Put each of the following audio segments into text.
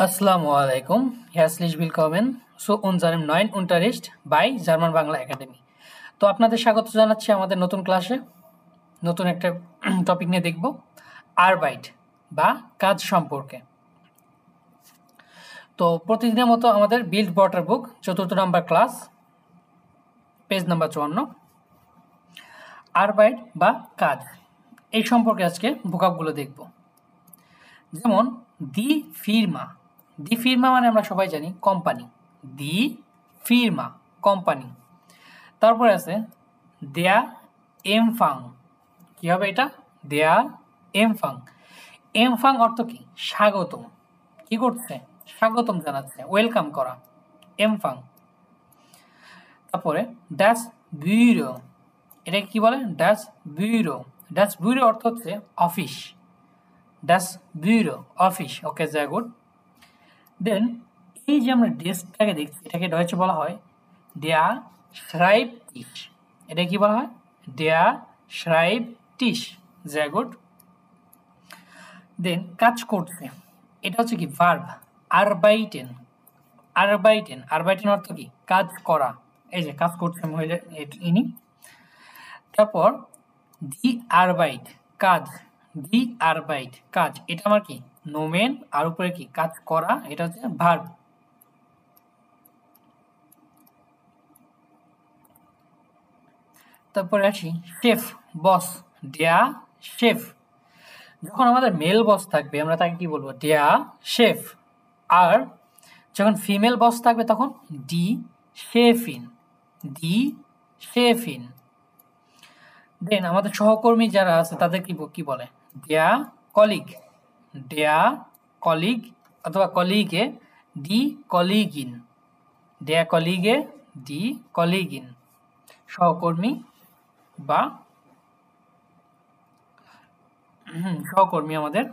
Assalamu alaikum. Herzlich willkommen zu unserem neuen Unterricht bei German Bangla academy. তো আপনাদের স্বাগত জানাচ্ছি আমাদের নতুন ক্লাসে। নতুন একটা টপিক নিয়ে দেখব আরবাইট বা কাজ সম্পর্কে। তো প্রতিদিনের মতো আমাদের বিল্ড ওয়াটার বুক ৪র্থ নাম্বার ক্লাস, পেজ নাম্বার ৫৪। আরবাইট বা কাজ, এই সম্পর্কে আজকে ভোকাবগুলো দেখব। যেমন দি ফিরমা, দি ফিরমা মানে আমরা সবাই জানি কোম্পানি, দি ফিরমা কোম্পানি। তারপরে আছে দেয়া এমফাং, কি হবে এটা? দেয়া এমফাং। এমফাং অর্থ কি? স্বাগতম, কি করছে? স্বাগতম জানাচ্ছে, ওয়েলকাম করা, এমফাং। তারপরে ডাস ব্যুরো, এটা কি বলে? ডাস ব্যুরো। ডাস ব্যুরো অর্থ হচ্ছে অফিস, ডাস ব্যুরো অফিস। ওকে, sehr gut। দেন এই যে আমরা ডেস্কটাকে দেখছি, এটাকে ডয়েচে বলা হয় der Schreibtisch। এটা কি বলা হয়? der Schreibtisch। sehr gut। দেন কাজ করছে, এটা হচ্ছে কি? Verb, arbeiten। arbeiten, arbeiten অর্থ কি? কাজ করা। এই যে কাজ করছে মহিলা, ইনি। তারপর দি আরবাইট, কাজ, দি আরবাইট কাজ, এটা আমার কি? নোমেন, আর উপরে কি? কাজ করা, এটা হচ্ছে ভার্ব। তারপরে আসি শেফ, বস, ডেয়া শেফ। যখন আমাদের মেল বস থাকবে আমরা তাকে কি বলবো? ডেয়া শেফ। আর যখন ফিমেল বস থাকবে তখন ডি শেফিন, ডি শেফিন। দেন আমাদের সহকর্মী যারা আছে তাদের কি বলে? ডেয়া কলিগ, ডেয়া কলিগ, অথবা কলিগে ডি কলিগিন, ডেয়া কলিগে ডি কলিগিন, সহকর্মী বা সহকর্মী আমাদের।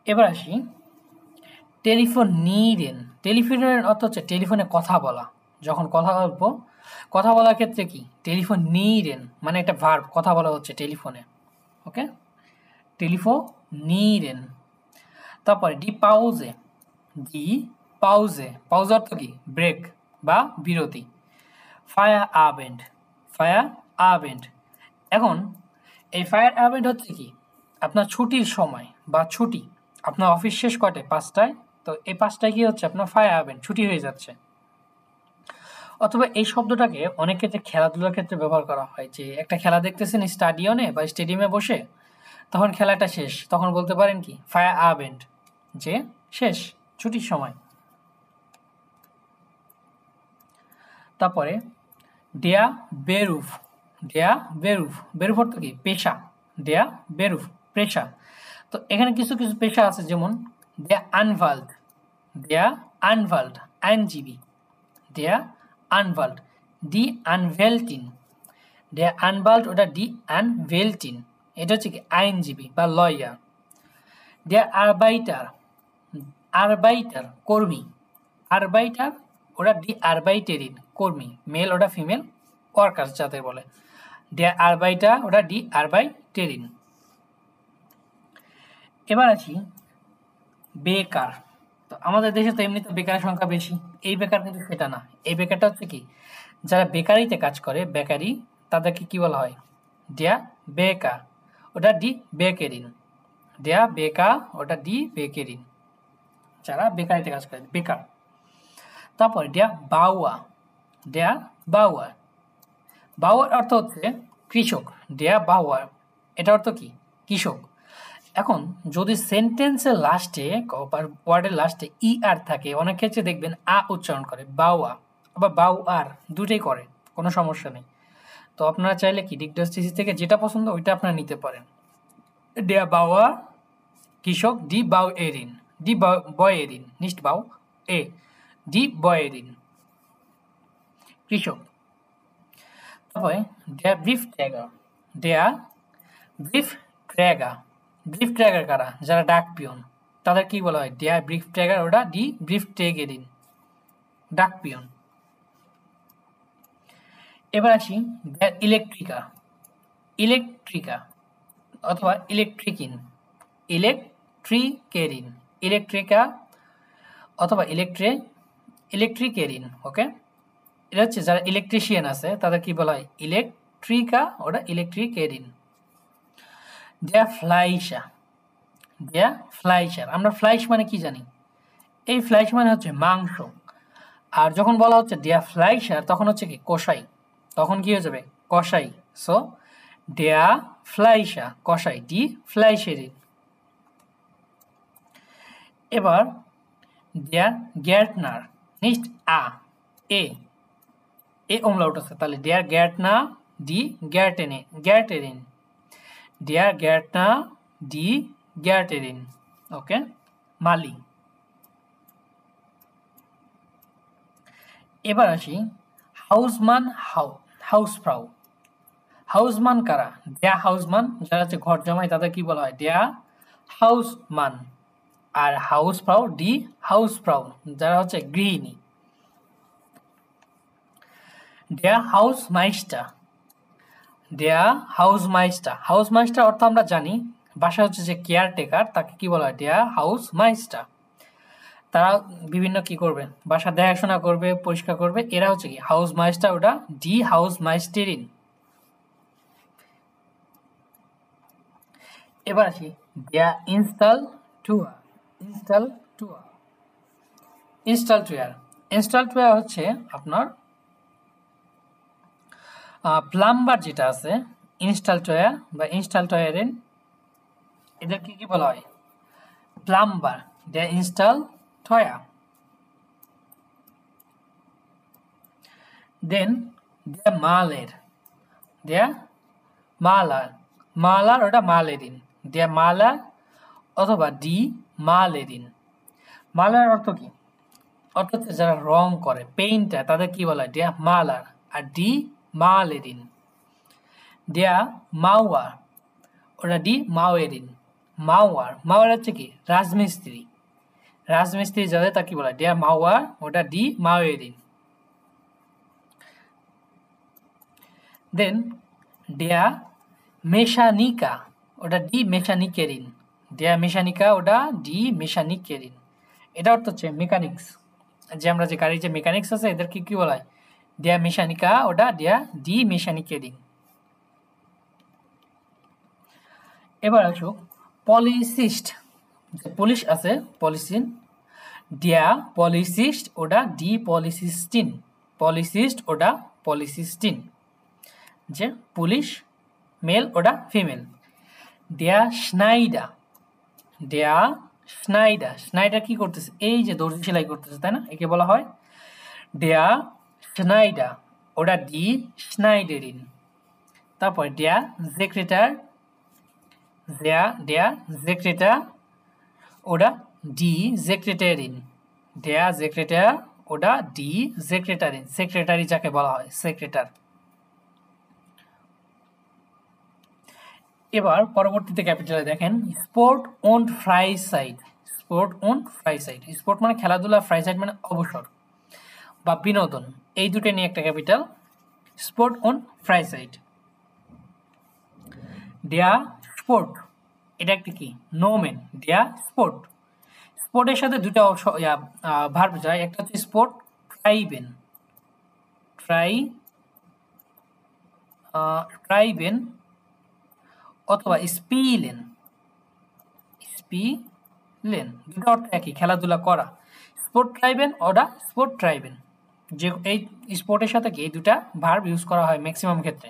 এবার আসি টেলিফোন নিডেন। টেলিফোনের অর্থ হচ্ছে টেলিফোনে কথা বলা। যখন কথা বলবো, কথা বলার ক্ষেত্রে কি? টেলিফোন নিডেন মানে একটা ভার্ব, কথা বলা হচ্ছে টেলিফোনে। ওকে, টেলিফোন নিডেন। তারপরে ডি পাউজে, ডি পাউজে, পাউজ অর্থ কি? ব্রেক বা বিরতি। ফায়ার আবেন্ড, ফায়ার আবেন্ড। এখন এই ফায়ার আবেন্ড হচ্ছে কি? আপনার ছুটির সময় বা ছুটি, আপনার অফিস শেষ কটায়? 5টায়। তো এই 5টায় কি হচ্ছে? আপনার ফায়ার আবেন্ড, ছুটি হয়ে যাচ্ছে। অথবা এই শব্দটাকে অনেক ক্ষেত্রে খেলাধুলার ক্ষেত্রে ব্যবহার করা হয়, যে একটা খেলা দেখতেছেন স্টাডিয়নে বা স্টেডিয়ামে বসে, তখন খেলাটা শেষ, তখন বলতে পারেন কি? ফায়ার আবেন্ড, যে শেষ, ছুটির সময়। তারপরে ডেয়া বেরুফ, ডেয়া বেরুফ, বেরুফ অর্থ কি? পেশা, ডেয়া বেরুফ পেশা। তো এখানে কিছু কিছু পেশা আছে, যেমন ডেয়া আনভাল্ড, ডেয়া আনভাল্ড আইনজীবী, ডেয়া আনভাল্ড, ডি আনভেলটিন, ডেয়া আনভাল্ড ওটা ডি আনভেলটিন, এটা হচ্ছে কি? আইনজীবী বা লয়ার। ডেয়া আরবাইটার, আরবাইটার কর্মী, আরবাইটার ওটা ডি আরবাইটেরিন কর্মী, মেল ওটা ফিমেল, ওয়ার্কার যাতে বলে। ডেয়া আরবাইটার ওটা ডি আরবাইটেরিন। এবার আছি বেকার। তো আমাদের দেশে তো এমনিতে বেকারের সংখ্যা বেশি, এই বেকার কিন্তু সেটা না। এই বেকারটা হচ্ছে কি? যারা বেকারিতে কাজ করে, বেকারি, তাদেরকে কি বলা হয়? ডেয়া বেকার, ওটা ডি বেকেরিন, ডেয়া বেকা ওটা ডি বেকেরিন, যারা বেকারিতে কাজ করে, বেকার। তারপরে ডেয়া বাউয়া, ডেয়া বাউয়া, বাউয়ার অর্থ হচ্ছে কৃষক, ডেয়া বাউয়া, এটা অর্থ কি? কৃষক। এখন যদি সেন্টেন্সের লাস্টে বা ওয়ার্ডের লাস্টে ই আর থাকে, অনেক ক্ষেত্রে দেখবেন আ উচ্চারণ করে, বাউয়া, আবার বাউ আর, দুটোই করে, কোনো সমস্যা নেই। তো আপনারা চাইলে কি ডিগডাসটিসি থেকে যেটা পছন্দ ওইটা আপনারা নিতে পারেন। ডেয়া বাউয়া কৃষক, ডি বাউ এরিন, ডি বয়েরিন, নিস্ট বাউ এ, ডি বয়েরিন কৃষক। তারপরে ডেয়া ব্রিফ ট্র্যাগার, ডেয়া ব্রিফ ট্র্যাগার, ব্রিফ ট্র্যাগার কারা? যারা ডাক পিয়ন, তাদের কি বলা হয়? ডেয়া ব্রিফ ট্র্যাগার ওটা ডি ব্রিফ ট্র্যাগেরিন, ডাক পিয়ন। এবার আসি ইলেকট্রিকা, ইলেকট্রিকা অথবা ইলেকট্রিকিন, ইলেকট্রিকেরিন, ইলেকট্রিকা অথবা ইলেকট্রিকেরিন। ওকে, এটা হচ্ছে যারা ইলেকট্রিশিয়ান আছে তাদের কি বলা হয়, ইলেকট্রিকা, ওটা ইলেকট্রিকেরিন। দেয়া ফ্লাইশা, দেয়া ফ্লাইশার, আমরা ফ্লাইশ মানে কি জানি, এই ফ্লাইশ মানে হচ্ছে মাংস। আর যখন বলা হচ্ছে দেয়া ফ্লাইশার তখন হচ্ছে কি কষাই, তখন কি হয়ে যাবে কষাই। সো দেয়া ফ্লাইশা কষাই, ডি ফ্লাইশেরিন। এবার দেয়া গ্যার্টনার, নিস্ট আ এ এ ওমলাউট আছে, তাহলে দেয়ার গ্যার্টনা ডি গ্যার্টেনে গ্যার্টেরিন, দেয়ার গ্যার্টনা ডি গ্যার্টেরিন। ওকে, মালি। এবার আসি হাউসমান, হাউসফ্রাউ। হাউসমান কারা, দেয়া হাউসমান যারা হচ্ছে ঘর জামাই তাদের কি বলা হয়, দেয়া হাউসমান। আর হাউসফ্রাউ ডি হাউসফ্রাউ যারা হচ্ছে গৃহিণী। দেয়া হাউস মাইস্টার, দেয়া হাউস মাইস্টার, হাউস মাইস্টার অর্থ আমরা জানি, বাসা হচ্ছে যে কেয়ারটেকার তাকে কি বলা হয়, দেয়া হাউস মাইস্টার। তারা বিভিন্ন কি করবে, বাসা দেখাশোনা করবে, পরিষ্কার করবে, এরা হচ্ছে কি হাউস মাইস্টার, ওটা ডি হাউস মাইস্টেরিন। এবার আসি দেয়া ইনস্টল টুয়ার, ইনস্টল টুয়ার, ইনস্টল টুয়ার, ইনস্টল টুয়ার হচ্ছে আপনার প্লাম্বার যেটা আছে, ইনস্টল টুয়ার বা ইনস্টল টুয়ারেন, এদেরকে কি বলা হয়, প্লাম্বার, দেয়া ইনস্টল টুয়ার। দেন দেয়া মালের, দেয়া মালার, মালার ওটা মালেরিন, দেয়া মালার অথবা ডি মালেরিন। মালার অর্থ কি, অর্থ হচ্ছে যারা রং করে, পেইন্টার, তাদের কি বলা হয়, দেয়া মালার। আর ডি মালেরিন। দেয়া মাওয়ার, ওটা ডি মাওয়েরিন। মাওয়ার, মাওয়ার হচ্ছে কি রাজমিস্ত্রি, রাজমিস্ত্রি যাদের তাকে কি বলা হয়, দেয়া মাওয়ার, ওটা ডি মাওয়েরিন। দেন দেয়া মেশানিকা, ওটা ডি মেশানিকেরিন, দেয়া মেশানিকা, ওটা ডি মেশানিকেরিন। এটা অর্থ হচ্ছে মেকানিক্স, যে আমরা যে গাড়ির যে মেকানিক্স আছে এদেরকে কি বলা হয়, দেয়া মেশানিকা, ওটা দেয়া ডি মেশানিকেরিন। এবার আসো পলিসিস্ট, যে পুলিশ আছে পলিসিন, দেয়া পলিসিস্ট, ওটা ডি পলিসিস্টিন, পলিসিস্ট ওটা পলিসিস্টিন। যে পুলিশ মেল, ওটা ফিমেল। দেয়া স্নাইডা, দেয়া স্নাইডার, স্নাইডার কি করতেছে, এই যে দর্জি সেলাই করতেছে তাই না, একে বলা হয় দেয়া স্নাইডা, ওটা ডি স্নাইডেরিন। তারপর দেয়া সেক্রেটার, দেয়া সেক্রেটার, ওটা ডি সেক্রেটারিন, দেয়া সেক্রেটার, ওটা ডি সেক্রেটারিন, সেক্রেটারি যাকে বলা হয় সেক্রেটার। এবার পরবর্তীতে ক্যাপিটালে দেখেন sport and fry side, sport and fry side, sport মানে খেলাধুলা, ফ্রাই সাইড মানে অবসর বা বিনোদন, এই দুটো নিয়ে একটা capital, sport and fry side. দেয়া স্পোর্ট, এটা একটা কি নোমেন, দেয়া স্পোর্ট, স্পোর্টের সাথে দুটা ভার্ব যায়, একটা হচ্ছে স্পোর্ট ট্রাইবেন, ট্রাইবেন অথবা স্পিলেন, স্পিলেন, দুটো অর্থ একই, খেলাধুলা করা। স্পোর্ট ট্রাইবেন ওটা স্পোর্ট ট্রাইবেন, যে এই স্পোর্টের সাথে কি এই দুটা ভার্ব ইউজ করা হয় ম্যাক্সিমাম ক্ষেত্রে।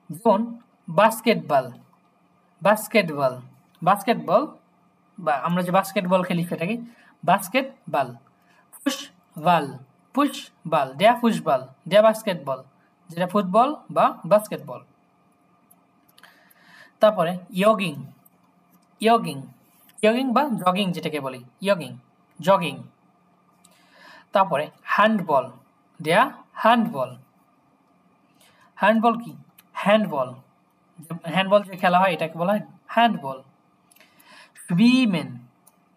যেমন বাস্কেটবল, বাস্কেটবল, বাস্কেটবল বা আমরা যে বাস্কেটবল খেলি সেটাকে বাস্কেটবল। ফুসবল, ফুসবল, দেয়া ফুসবল, দেয়া বাস্কেটবল, যেটা ফুটবল বা বাস্কেটবল। তারপরে ইয়গিং, ইয়গিং, ইয়গিং বা জগিং যেটাকে বলি, ইয়গিং, জগিং। তারপরে হ্যান্ডবল, দেয়া হ্যান্ডবল, হ্যান্ডবল কি হ্যান্ডবল, হ্যান্ডবল যে খেলা হয় এটাকে বলা হয় হ্যান্ডবল। সুইমেন,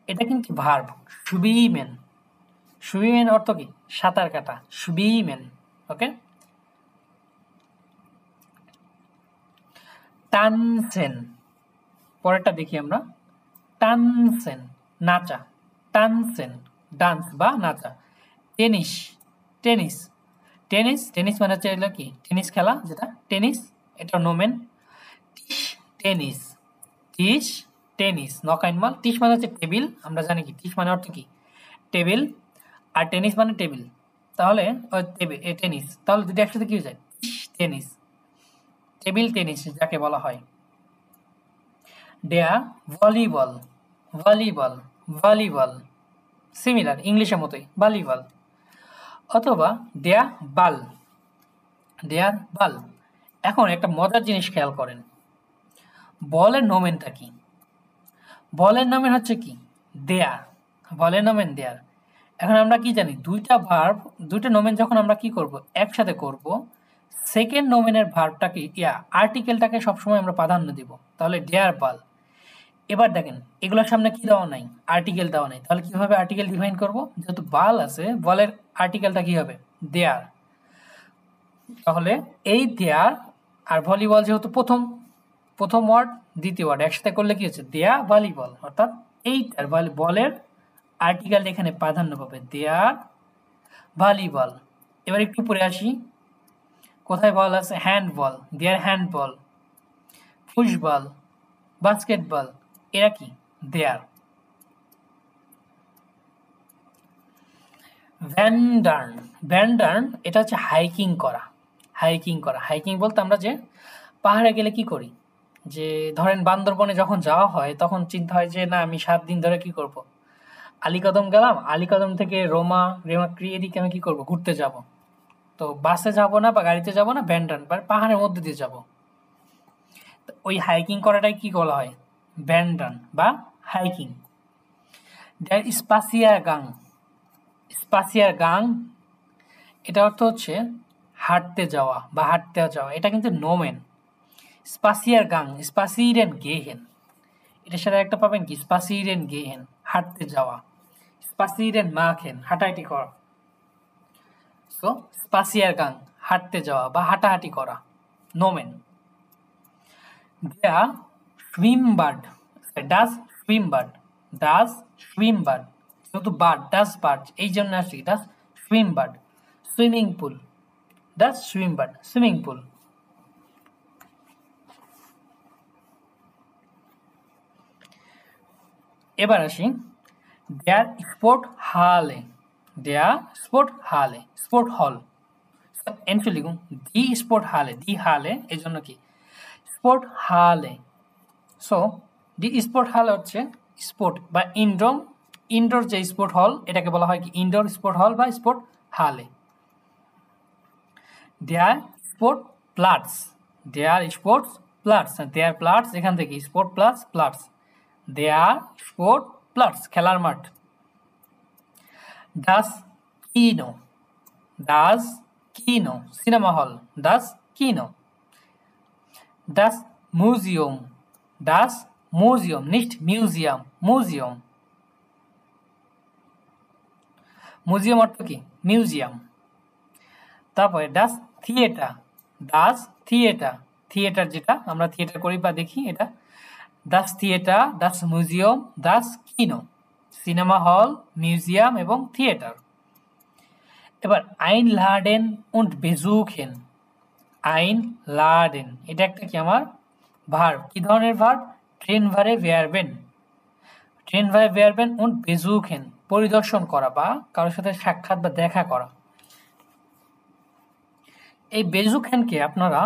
এটা কিন্তু ভার্ব, সুইমেন, সুইমেন অর্থ কি সাঁতার কাটা, সুইমেন। ওকে। টানসেন, পরেরটা দেখি আমরা। টানসেন নাচা, টানসেন ডান্স বা নাচা। টেনিস, টেনিস টেনিস টেনিস মানে হচ্ছে এগুলো কি টেনিস খেলা, যেটা টেনিস, এটা নোমেন। টিস টেনিস, টিস টেনিস নকাইনমাল। টিস মানে হচ্ছে টেবিল, আমরা জানি কি টিস মানে অর্থ কি টেবিল, আর টেনিস মানে টেবিল, তাহলে টেনিস, তাহলে দুটো একসাথে কি হয়ে যায় টিস টেনিস, টেবিল টেনিস যাকে বলা হয়। ডেয়া ভলিবল, ভলিবল ভলিবল সিমিলার ইংলিশের মতোই ভলিবল। অথবা দেয়া বাল, দেয়ার বাল। এখন একটা মজার জিনিস খেয়াল করেন, বলের নোমেনটা কি? বলের নোমেন হচ্ছে কি দেয়ার, বলের নোমেন দেয়ার। এখন আমরা কি জানি দুইটা ভার্ব, দুইটা নোমেন যখন আমরা কি করব একসাথে করব, সেকেন্ড নোমেনের ভার্বটাকে আর্টিকেলটাকে সবসময় আমরা প্রাধান্য দিব, তাহলে ডেয়ার বাল। এবার দেখেন এগুলোর সামনে কি দেওয়া নাই, আর্টিকেল দেওয়া নাই, তাহলে কিভাবে আর্টিকেল ডিফাইন করব? যেহেতু বাল আছে, বলের আর্টিকেলটা কি হবে দেয়ার, তাহলে এই দেয়ার আর ভলিবল যেহেতু প্রথম প্রথম ওয়ার্ড দ্বিতীয় ওয়ার্ড একসাথে করলে কি হচ্ছে দেয়া ভলিবল, অর্থাৎ এইটার বলের আর্টিকেল এখানে প্রাধান্য পাবে দেয়ার ভলিবল। এবার একটু পরে আসি, কোথায় বল আছে? হ্যান্ডবল, দেয়ার হ্যান্ডবল, ফুটবল, বাস্কেটবল, এরা কি দেয়ার। ভ্যান্ডার্ন, ভ্যান্ডার্ন এটা হচ্ছে হাইকিং করা, হাইকিং করা। হাইকিং বলতে আমরা যে পাহাড়ে গেলে কি করি, যে ধরেন বান্দরবনে যখন যাওয়া হয় তখন চিন্তা হয় যে না আমি 7 দিন ধরে কি করব, আলীকদম গেলাম, আলীকদম থেকে রেমাক্রি এদিকে আমি কি করব ঘুরতে যাব, তো বাসে যাব না বা গাড়িতে যাব না, ভ্যান্ডার্ন বা পাহাড়ের মধ্যে দিয়ে যাব, ওই হাইকিং করাটাই কি বলা হয় ভ্যান্ডার্ন বা হাইকিং। দেয়ার স্পাসিয়ার গাং, স্পাসিয়ার গাং এটা অর্থ হচ্ছে হাঁটতে যাওয়া বা হাঁটতে যাওয়া, এটা কিন্তু নোমেন। স্পাসিয়ার গাং স্পাসিরেন গেহেন, এটার সাথে একটা পাবেন কি স্পাসিরেন গেহেন হাঁটতে যাওয়া, স্পাসিরেন মাখেন হাঁটাহাঁটি করা। সো স্পাসিয়ার গাং হাঁটতে যাওয়া বা হাঁটাহাঁটি করা, নোমেন। দেয়া সুইম বার্ড, ডাস সুইম বার্ড, ডাস সুইম বার্ড, যেহেতু বার্ড ডাস বার্ড এই জন্য আসি ডাস সুইম বার্ড। সুইমিং পুল, ডাস সুইম বার্ড সুইমিং পুল। এবার আসি দেয়ার স্পোর্ট হালে, দেয়ার স্পোর্ট হালে স্পোর্ট হল, এনফিল লিখুন দি স্পোর্ট হালে, দি হালে এই জন্য কি স্পোর্ট হালে। সো দি স্পোর্ট হল হচ্ছে স্পোর্ট বা ইনডোর, ইনডোর যে স্পোর্ট হল এটাকে বলা হয় কি ইনডোর স্পোর্ট হল বা স্পোর্ট হালে। দেয়ার স্পোর্ট প্লাটস, দেয়ার স্পোর্টস প্লাটস, দেয়ার প্লাটস এখান থেকে স্পোর্ট প্লাস প্লাটস, দেয়ার স্পোর্ট প্লাটস খেলার মাঠ। ডাস কিনো, ডাস কিনো সিনেমা হল, ডাস কিনো। ডাস মিউজিয়াম, ডাস মিউজিয়াম nicht মিউজিয়াম, মিউজিয়াম। মিউজিয়াম অর্থ কি মিউজিয়াম। তারপরে ডাস থিয়েটার, ডাস থিয়েটার, থিয়েটার যেটা আমরা থিয়েটার করি বা দেখি এটা, ডাস থিয়েটার, ডাস মিউজিয়াম, ডাস কিনো সিনেমা হল, মিউজিয়াম এবং থিয়েটার। এবার আইন লাডেন উন্ড বেজুখেন, আইন লাডেন এটা একটা কি আমার ভার্ব, কি ধরনের ভার্ব? ট্রেন ভারে ভেয়ারবেন, ট্রেন ভারে ভেয়ারবেন উন্ড বেজুখেন পরিদর্শন করা বা কারোর সাথে সাক্ষাৎ বা দেখা করা। এই বেজুখেনকে আপনারা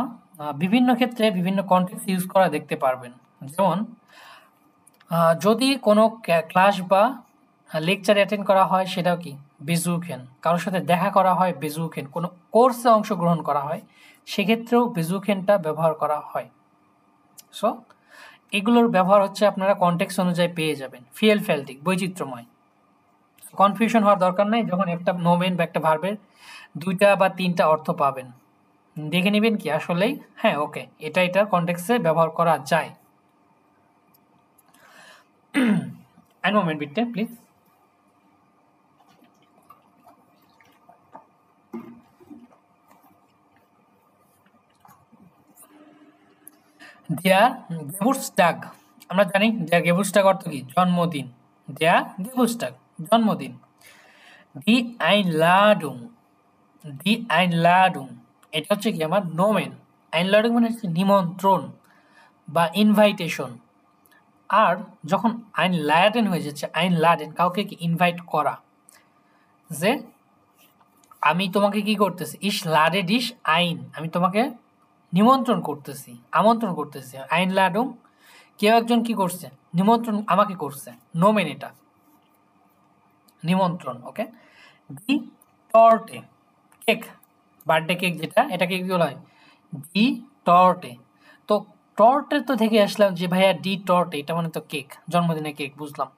বিভিন্ন ক্ষেত্রে বিভিন্ন কন্টেক্সট ইউজ করা দেখতে পারবেন। যেমন যদি কোনো ক্লাস বা লেকচার অ্যাটেন্ড করা হয় সেটাও কি বেজুখেন, কারোর সাথে দেখা করা হয় বেজুখেন, কোনো কোর্সে অংশগ্রহণ করা হয় সেক্ষেত্রেও বেজুখেনটা ব্যবহার করা হয়। সো এগুলোর ব্যবহার হচ্ছে আপনারা কনটেক্সট অনুযায়ী পেয়ে যাবেন, ফিয়েলফ্যালটিক বৈচিত্র্যময়, কনফিউশন হওয়ার দরকার নেই। যখন একটা নোমেন বা একটা ভার্বের 2টা বা 3টা অর্থ পাবেন দেখে নেবেন কি আসলেই হ্যাঁ ওকে এটা এটার কনটেক্সটে ব্যবহার করা যায়। Ein Moment bitte, please. দেয়ার গেবুটসটাগ, আমরা জানি দেয়ার গেবুটসটাগ অর্থ কি? জন্মদিন। দেয়ার গেবুটসটাগ জন্মদিন। দি আইনলাডুং, দি আইনলাডুং এটা হচ্ছে কি আমার নোমেন। আইনলাডুং মানে হচ্ছে নিমন্ত্রণ বা ইনভাইটেশন। আর যখন আইনলাডেন হয়ে যাচ্ছে, আইনলাডেন কাউকে কি ইনভাইট করা, যে আমি তোমাকে কি করতেছি, ইস লাডে ডিস আইন, আমি তোমাকে নিমন্ত্রণ করতেছি, আমন্ত্রণ করতেছি। আইনলাডুং কেউ একজন কি করছে, নিমন্ত্রণ আমাকে করছে, নোমেন এটা নিমন্ত্রণ। ওকে। দি টর্টে কেক, বার্থডে কেক যেটা, এটাকে কি বলা হয়? ডি টর্টে। তো টর্টে তো থেকে আসলাম যে ভাইয়া ডি টর্টে এটা মানে তো কেক, জন্মদিনের কেক, বুঝলাম।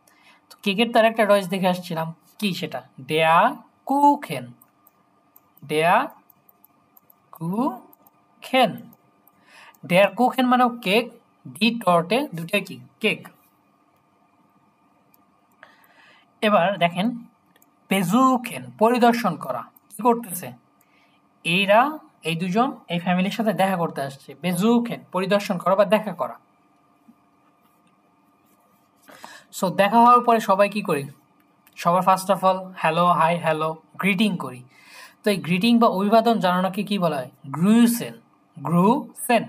তো কেকের তো একটা রয়েস দেখে আসছিলাম, কি সেটা? ডেয়া কুখেন, ডেয়া কুখেন, ডেয়ার কুখেন মানে কেক, ডি টর্টে দুটাই কি কেক। এবার দেখেন বেজুখেন পরিদর্শন করা, কি করতেছে? এরা এই দুজন এই ফ্যামিলির সাথে দেখা করতে আসছে। বেজুখেন পরিদর্শন করা বা দেখা করা। সো দেখা হওয়ার পরে সবাই কি করি? সবার first of all hello, hi, hello, greeting করি। তো এই গ্রিটিং বা অভিবাদন জানানোকে কি বলা হয়? গ্রুইসেন, গ্রুসেন।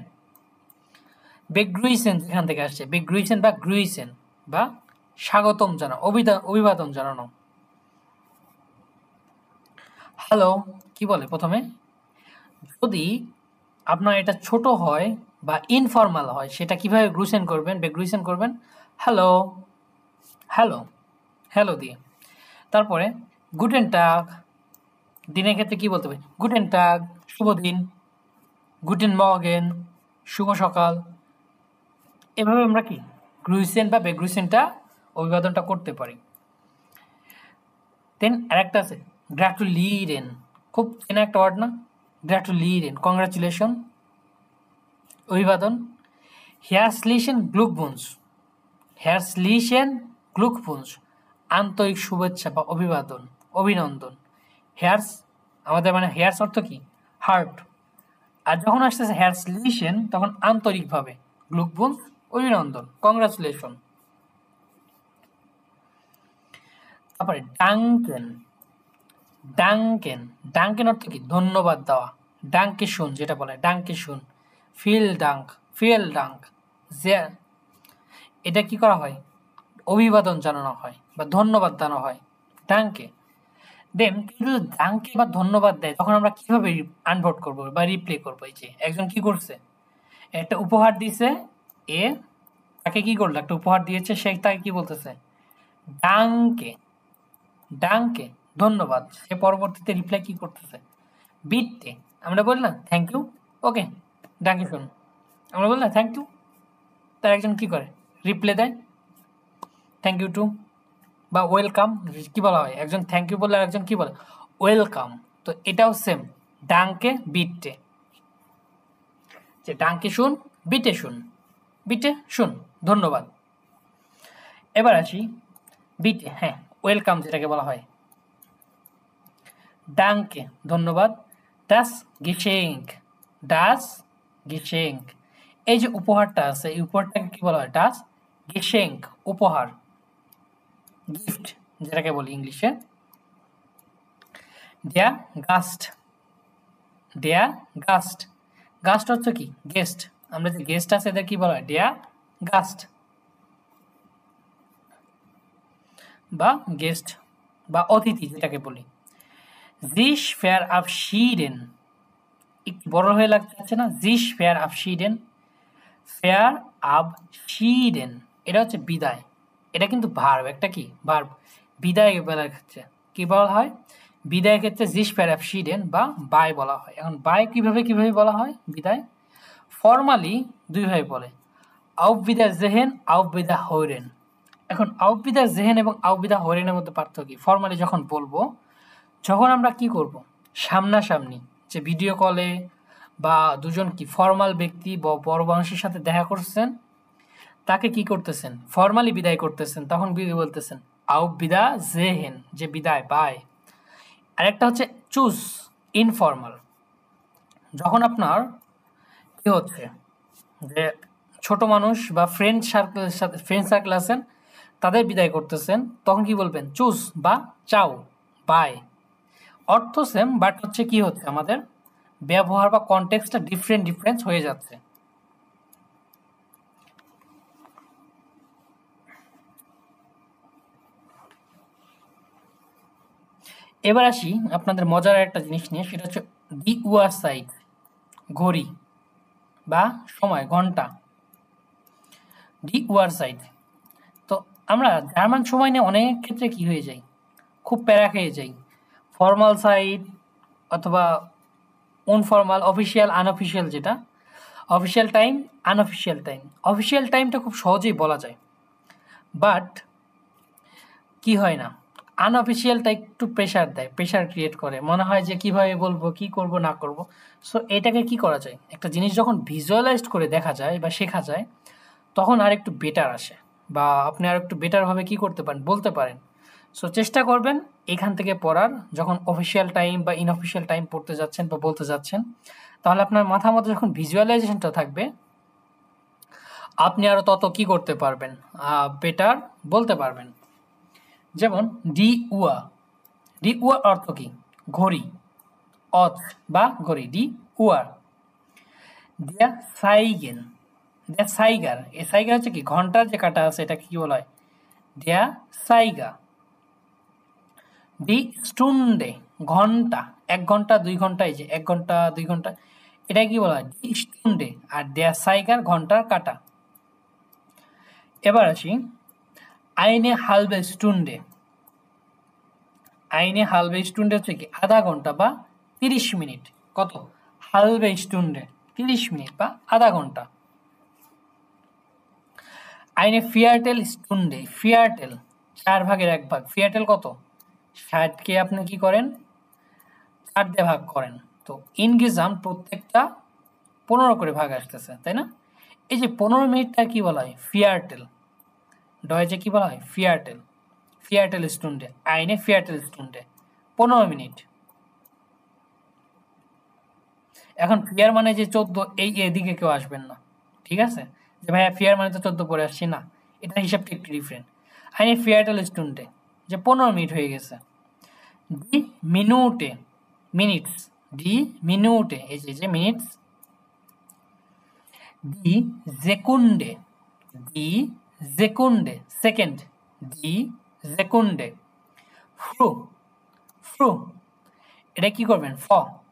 বেগ্রুইসেন এখান থেকে আসছে, বেগ্রুইসেন বা গ্রুইসেন বা স্বাগতম জানানো, অভিবাদন জানানো। হ্যালো কি বলে প্রথমে? যদি আপনার এটা ছোট হয় বা ইনফর্মাল হয়, সেটা কিভাবে গ্রুসেন করবেন, বেগ্রুইসেন করবেন? হ্যালো, হ্যালো, হ্যালো দিয়ে। তারপরে গুটেন টাগ, দিনের ক্ষেত্রে কি বলতে হবে? গুটেন টাগ শুভ দিন, গুটেন মর্গেন শুভ সকাল। এভাবে আমরা কি গ্রুইসেন বা বেগ্রুইসেনটা অভিবাদনটা করতে পারি। দেন আরেকটা আছে গ্র্যাটুলিরেন, খুব চেনা একটা ওয়ার্ড না? গ্র্যাটুলিরেন কংগ্রাচুলেশন, অভিবাদন। হেয়ারস্লিশেন গ্লুকবুন্স, হেয়ারস্লিশেন গ্লুকবুন্স আন্তরিক শুভেচ্ছা বা অভিবাদন, অভিনন্দন। হেয়ার্স আমাদের মানে হেয়ার্স অর্থ কি? হার্ট। আর যখন আসতেছে হেয়ারস্লিশেন তখন আন্তরিকভাবে, গ্লুকবুন্স অভিনন্দন, কংগ্রাচুলেশন। তারপরে ডাঙ্কেন, ডাঙ্কেন, ডাঙ্কেন অর্থ কি? ধন্যবাদ দেওয়া। ডাঙ্কে শুন যেটা বলে, ডাঙ্কে শুন। ফিল ডাঙ্ক, ফিল ডাঙ্ক, যে এটা কি করা হয়? অভিবাদন জানানো হয় বা ধন্যবাদ জানানো হয় ডাঙ্কে। দেন কিন্তু ডাঙ্কে বা ধন্যবাদ দেয় তখন আমরা কিভাবে আনভোট করবো বা রিপ্লে করবো? এই যে একজন কি করছে, একটা উপহার দিছে, এ তাকে কি করলো, একটা উপহার দিয়েছে, সে তাকে কি বলতেছে? ডাঙ্কে, ডাঙ্কে ধন্যবাদ। সে পরবর্তীতে রিপ্লাই কি করতেছে? বিটে, আমরা বললাম থ্যাংক ইউ, ওকে ডাঙ্কে শুন, আমরা বললাম থ্যাংক ইউ, তার একজন কি করে? রিপ্লে দেয় থ্যাংক ইউ টু বা ওয়েলকাম। কি বলা হয়? একজন থ্যাংক ইউ বললে একজন কি বলে? ওয়েলকাম। তো এটাও সেম, ডাঙ্কে বিটে, যে ডাঙ্কে শুন, বিটে শুন, বিটে শুন ধন্যবাদ। এবার আসি বিটে, হ্যাঁ ওয়েলকাম যেটাকে বলা হয়। ডাঙ্কে ধন্যবাদ, ডাস গিশেঙ্ক, ডাস গিশেঙ্ক এই যে উপহারটা আছে, এই উপহারটাকে কি বলা হয়? ডাস গিশেঙ্ক উপহার, গিফট যেটাকে বলি ইংলিশে। দেয়া গাস্ট, দেয়া গাস্ট, গাস্ট হচ্ছে কি? গেস্ট। আমরা যে গেস্ট আছে এদের কি বলা হয়? দেয়া গাস্ট বা গেস্ট বা অতিথি যেটাকে বলি। জিস ফেয়ার আপ শিডেন, একটু বড় হয়ে লাগছে না? জিস ফেয়ার আপ শিডেন, ফেয়ার আপ শিডেন এটা হচ্ছে বিদায়। এটা কিন্তু ভার্ব, একটা কি ভার্ব। বিদায় বলার ক্ষেত্রে কি বলা হয়? বিদায়ের ক্ষেত্রে জিস ফেয়ার আপ শিডেন বা বাই বলা হয়। এখন বাই কিভাবে কিভাবে বলা হয় বিদায়? ফর্মালি দুইভাবে বলে, আউবিদা জেহেন, আউবিদা হরেন। এখন আউবিদা জেহেন এবং আউবিদা হরেনের মধ্যে পার্থক্য কি? ফর্মালি যখন বলবো, যখন আমরা কি করব? সামনাসামনি, যে ভিডিও কলে বা দুজন কি ফর্মাল ব্যক্তি বা বড় মানুষের সাথে দেখা করছেন, তাকে কি করতেছেন? ফর্মালি বিদায় করতেছেন, তখন বলতেছেন আউবিদা জেহেন, যে বিদায়, বাই। আরেকটা হচ্ছে চুজ, ইনফর্মাল, যখন আপনার কি হচ্ছে যে ছোট মানুষ বা ফ্রেন্ড সার্কেল আছেন, তাদের বিদায় করতেছেন, তখন কি বলবেন? চুজ বা চাও, বাই। অর্থ সেম, বাট হচ্ছে কি হচ্ছে, আমাদের ব্যবহার বা কনটেক্সটটা ডিফারেন্স হয়ে যাচ্ছে। এবার আসি আপনাদের মজার একটা জিনিস নিয়ে, সেটা হচ্ছে দি ওয়ার সাইড, ঘড়ি বা সময়, ঘন্টা। দি ওয়ার সাইড, তো আমরা জার্মান সময় নিয়ে অনেক ক্ষেত্রে কি হয়ে যাই, খুব প্যারা খেয়ে যাই। ফর্মাল সাইড অথবা ইনফর্মাল, অফিসিয়াল, আনঅফিসিয়াল, যেটা official time, unofficial time. Official টাইমটা খুব সহজেই বলা যায়, বাট কি হয় না, আনঅফিসিয়ালটা একটু প্রেশার দেয়, প্রেশার ক্রিয়েট করে, মনে হয় যে কিভাবে বলবো, কি করব না করব। সো এটাকে কি করা যায়, একটা জিনিস যখন ভিজুয়ালাইজড করে দেখা যায় বা শেখা যায়, তখন আর একটু বেটার আসে, বা আপনি আর একটু বেটারভাবে কি করতে পারেন, বলতে পারেন। সো চেষ্টা করবেন এখান থেকে পড়ার, যখন অফিসিয়াল টাইম বা ইনঅফিসিয়াল টাইম পড়তে যাচ্ছেন বা বলতে যাচ্ছেন, তাহলে আপনার মাথার মধ্যে যখন ভিজুয়ালাইজেশনটা থাকবে, আপনি আরও তত কি করতে পারবেন, বেটার বলতে পারবেন। যেমন ডি উয়া, ডি উয়ার অর্থ কি? ঘড়ি, অথ বা ঘড়ি, ডি উয়ার। দিয়া সাইগেন, দেয়া সাইগার, এ সাইগার হচ্ছে কি, ঘন্টার যে কাটা আছে এটাকে কি বলা হয়? দেয়া সাইগা। ডি স্টুন্ডে, ঘন্টা, 1 ঘন্টা 2 ঘন্টা, এই যে 1 ঘন্টা 2 ঘন্টা, এটা কি বলা হয়? ডি স্টুন্ডে। আর দেয়া সাইগার, ঘন্টার কাটা। এবার আসি আইনে হালবে স্টুন্ডে। আইনে হালবে স্টুন্ডে হচ্ছে কি, আধা ঘন্টা বা 30 মিনিট। কত? হালবে স্টুন্ডে 30 মিনিট বা আধা ঘন্টা। আইনে ফিয়ারটেল স্টুন্ডে, ফিয়ারটেল 4/1 ফিয়ারটেল কত? 60কে আপনি কি করেন, 4 দিয়ে ভাগ করেন, তো ইনগেজাম প্রত্যেকটা 15 করে ভাগ আসতেছে, তাই না? এই যে 15 মিনিটটা কি বলা হয়? ফিয়ারটেল। ডয়েজে কি বলা হয়? ফিয়ারটেল। ফিয়ারটেল স্টুন্ডে, আইনে ফিয়ারটেল স্টুন্ডে 15 মিনিট। এখন ফিয়ার মানে যে 14, এই এদিকে কেউ আসবেন না, ঠিক আছে? যে ভাইয়া ফিয়ার মানে তো 14 পরে আসছি না, এটা হিসাবটা একটু ডিফারেন্ট। আইনে ফিয়ারটেল স্টুন্ডে, যে 15 মিনিট হয়ে গেছে। ডি মিনুটে, মিনিটস, ডি মিনুটে, এই যে মিনিটস। ডি জেকুন্ডে, ডি জেকুন্ডে, সেকেন্ড, ডি জেকুন্ডে। ফ্রু, ফ্রু, এটা কি করবেন?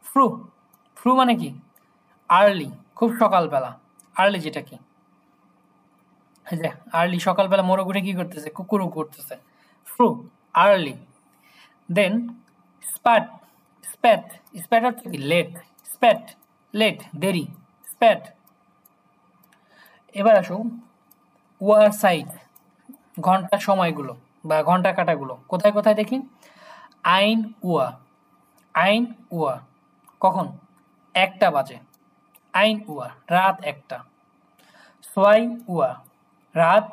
ফ্রু, ফ্রু মানে কি? আর্লি, খুব সকালবেলা, আর্লি যেটা কি, এই যে আর্লি, সকালবেলা মোরগ উঠে কি করতেছে? কুকুরও করতেছে, ফ্রু, আর্লি। দেন স্প্যাট, স্প্যাট, স্প্যাট হচ্ছে কি? লেট, স্প্যাট, লেট, দেরি, স্প্যাট। এবার আসুন ওয়ার সাইড, ঘন্টার সময়গুলো বা ঘন্টা কাটাগুলো কোথায় কোথায় দেখি? আইন উয়া, আইন উয়া কখন? 1টা বাজে, আইন উয়া রাত 1টা। সোয়াই উয়া রাত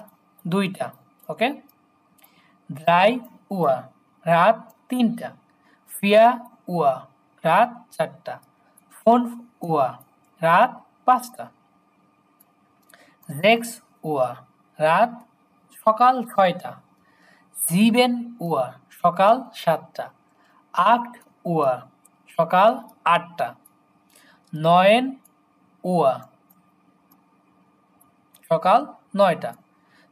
2টা, ওকে। ড্রাই উয়া রাত 3টা। ফিয়া উয়া রাত 4টা। ফোন উয়া রাত 5টা। জেক্স উয়া রাত সকাল 6টা। জিবেন উয়া সকাল 7টা। আট উয়া সকাল 8টা। নয়েন উয়া সকাল 9টা।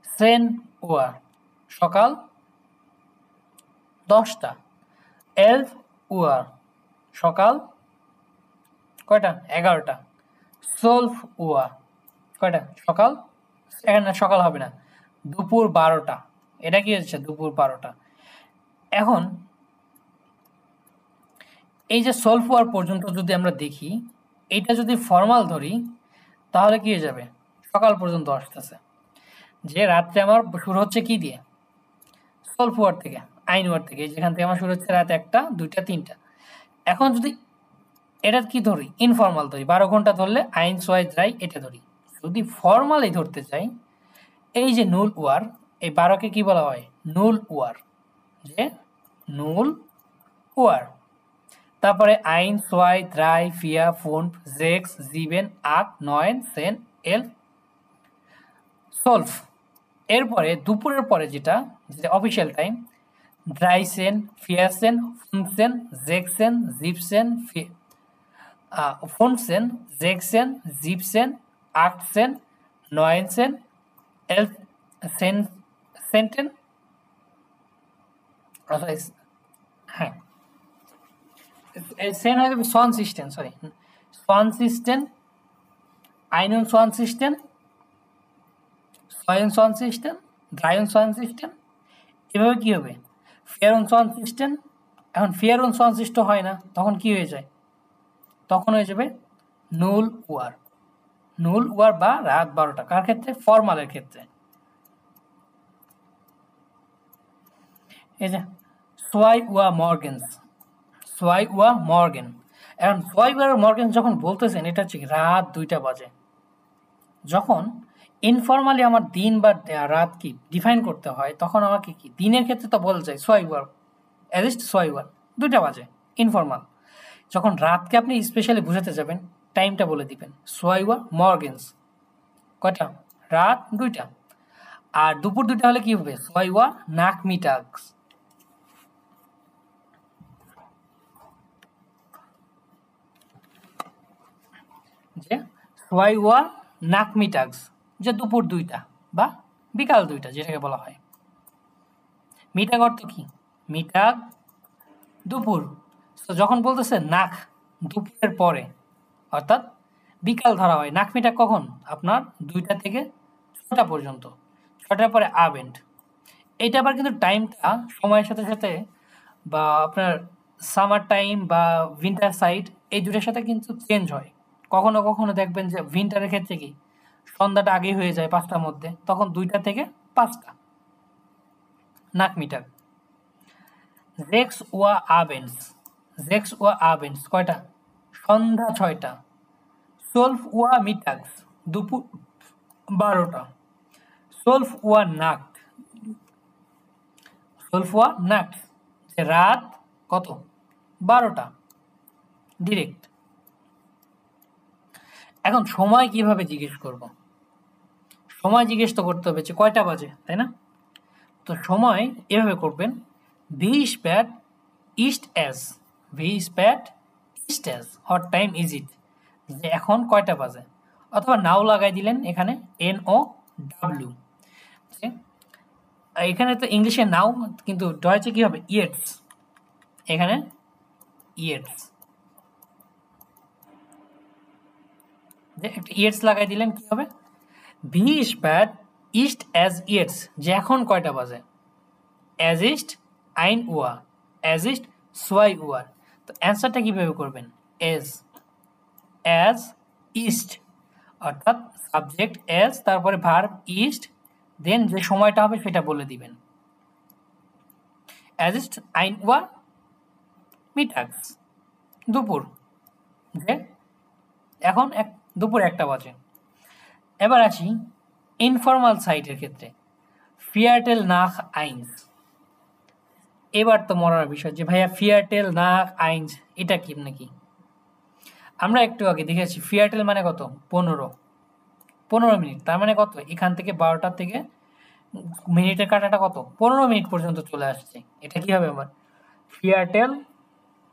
সেন উয়া সকাল 10টা। এলফ উয়া সকাল কয়টা? 11টা। সোলফ উয়া কয়টা? সকাল, এখানে সকাল হবে না, দুপুর 12টা। এটা কি হচ্ছে? দুপুর 12টা। এখন এই যে সোলফ ওয়ার পর্যন্ত যদি আমরা দেখি, এইটা যদি ফর্মাল ধরি, তাহলে কি হয়ে যাবে? সকাল পর্যন্ত আসতেছে, যে রাত্রে আমার শুরু হচ্ছে কি দিয়ে? সোলফ ওয়ার থেকে, আইন ওয়ার থেকে, যেখান থেকে আমার শুরু হচ্ছে রাত 1টা 2টা 3টা। এখন যদি এটা কি ধরি? ইনফর্মাল ধরি, 12 ঘন্টা ধরলে আইন সোয়াই যাই, এটা ধরি। যদি ফর্মালি ধরতে চাই, এই যে নুল ওয়ার, এই 12কে কি বলা হয়? নুল ওয়ার, যে নুল ওয়ার। তারপরে আইন সোয়াই দ্রাই ফিয়া ফোন জেক্স জিবেন আক নয়েন সেন এল সলভ। এরপরে দুপুরের পরে যেটা অফিসিয়াল টাইম, ড্রাইসেন, ফিয়াসেন, ফুনসেন, জেকসেন, জিপসেন, ফোনসেন, জেকসেন, জিপসেন, আটসেন, নয়েনসেন, এল সেন্টেন, হ্যাঁ সেন হয়ে যাবে সোয়ান সিস্টেম, সরি সোয়ান সিস্টেম, আইনন সোয়ান সিস্টেম, সয়েন সোয়ান সিস্টেম, ড্রায়ন সোয়ান সিস্টেম। এভাবে কি হবে? ফেয়ারন সোয়ান সিস্টেম। এখন ফেয়ারন সোয়ান সিস্টেম হয় না, তখন কি হয়ে যায়? তখন হয়ে যাবে নুল ওয়ার। নুল ওয়ার বা রাত 12টা। কার ক্ষেত্রে? ফর্মালের ক্ষেত্রে। এই যে সোয়াই ওয়া মর্গেন্স, সোয়াই ওয়া মর্গেন। এখন সোয়াই ওয়া মর্গেন্স যখন বলতেছেন, এটা হচ্ছে রাত 2টা বাজে। যখন ইনফর্মালি আমার দিন বা রাত কি ডিফাইন করতে হয়, তখন আমাকে কি দিনের ক্ষেত্রে তো বলা যায় সোয়াই ওয়ার, অ্যাজিস্ট সোয়াই ওয়ার 2টা বাজে ইনফর্মাল। যখন রাতকে আপনি স্পেশালি বুঝাতে যাবেন, টাইমটা বলে দিবেন সোয়াই ওয়া মর্গেন্স। কয়টা? রাত 2টা। আর দুপুর 2টা হলে কি হবে? সোয়াই ওয়া নাক মিটাগস। যে সোয়াই ওয়া নাক মিটাগস, যে দুপুর 2টা বা বিকাল 2টা যেটাকে বলা হয়। মিটাগ অর্থ কি? মিটাগ দুপুর। তো যখন বলতেছে নাক দুপুরের পরে, অর্থাৎ বিকাল ধরা হয়। নাক মিটাগ কখন? আপনার 2টা থেকে 6টা পর্যন্ত। 6টার পরে আবেন্ড। এটা আবার কিন্তু টাইমটা সময়ের সাথে সাথে, বা আপনার সামার টাইম বা উইন্টার সাইড, এই দুটোর সাথে কিন্তু চেঞ্জ হয়। কখনো কখনো দেখবেন যে উইন্টারের ক্ষেত্রে কি সন্ধ্যাটা আগেই হয়ে যায় 5টার মধ্যে, তখন 2টা থেকে 5টা নাক মিটার। জেক্স ওয়া আবেন্স, জেক্স ওয়া আবেন্স কয়টা? সন্ধ্যা 6টা। সোলফ ওয়া মিটাগস, দুপুর 12টা। সোলফ ওয়া নাক্ট, সোলফ ওয়া নাক্ট, রাত কত? 12টা ডিরেক্ট। এখন সময় কিভাবে জিজ্ঞেস করব? সময় জিজ্ঞেস তো করতে হবে যে কয়টা বাজে, তাই না? তো সময় এভাবে করবেন, ভি স্প্যাট ইস্ট অ্যাজ, ভি স্প্যাট ইস্ট অ্যাজ, হট টাইম ইজ ইট, যে এখন কয়টা বাজে। অথবা নাও লাগাই দিলেন এখানে, এন ও ডাব্লিউ। এখানে তো ইংলিশে নাও, কিন্তু ডয়েচে কি হবে? ইয়েটস। এখানে ইয়েটস, যে একটা ইয়েটস লাগাই দিলেন, কি হবে? ভি স্প্যাট ইস্ট অ্যাজ ইয়েটস, যে এখন কয়টা বাজে। অ্যাজ ইস্ট আইন ওয়া, অ্যাজ ইস্ট সোয়াই ওয়ার। তো অ্যান্সারটা কিভাবে করবেন? এজ, অ্যাজ ইস্ট, অর্থাৎ সাবজেক্ট এজ, তারপরে ভার্ব ইস্ট, দেন যে সময়টা হবে সেটা বলে দিবেন। অ্যাজ ইস্ট আইন ওয়া মিটাগস, দুপুর, যে এখন দুপুর 1টা বাজে। এবার আসি ইনফর্মাল সাইটের ক্ষেত্রে, ফিয়ারটেল নাখ আইনস। এবার তো মরার বিষয় যে ভাইয়া ফিয়ারটেল নাখ আইনস এটা কি নাকি? আমরা একটু আগে দেখেছি ফিয়ারটেল মানে কত? 15 মিনিট। তার মানে কত? এখান থেকে 12টা থেকে মিনিটের কাটাটা কত? 15 মিনিট পর্যন্ত চলে আসছে। এটা কি হবে আমার? ফিয়ারটেল,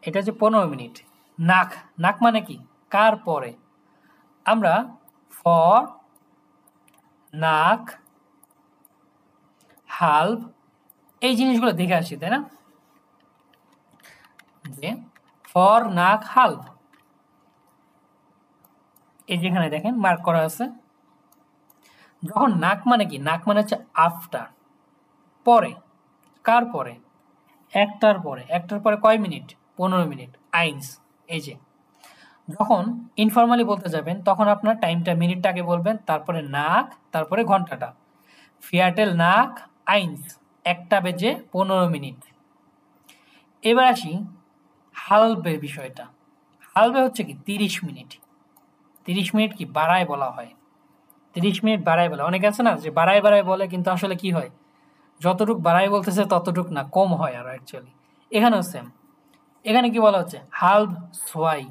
এটা হচ্ছে 15 মিনিট। নাক, নাক মানে কি? কার পরে। আমরা ফর, নাক, হাল্ভ এই জিনিসগুলো দেখে আসছি, তাই না? যে ফর, নাক, হাল্ভ, এই যেখানে দেখেন মার্ক করা আছে। যখন নাক মানে কি? নাক মানে হচ্ছে আফটার, পরে। কার পরে? 1টার পরে। 1টার পরে কয় মিনিট? 15 মিনিট। আইনস, এই যে যখন ইনফর্মালি বলতে যাবেন, তখন আপনার টাইমটা মিনিটটা আগে বলবেন, তারপরে নাক, তারপরে ঘন্টাটা। ফিয়ারটেল নাক আইনস, 1টা বেজে 15 মিনিট। এবার আসি হালবে বিষয়টা। হালবে হচ্ছে কি? 30 মিনিট। 30 মিনিট কি বাড়ায় বলা হয়। 30 মিনিট বাড়ায় বলে। অনেকে আছে না যে বাড়ায় বাড়ায় বলে, কিন্তু আসলে কি হয়? যতটুক বাড়ায় বলতেছে ততটুক না, কম হয় আরো অ্যাকচুয়ালি। এখানেও সেম। এখানে কি বলা হচ্ছে? হালভ সোয়াই।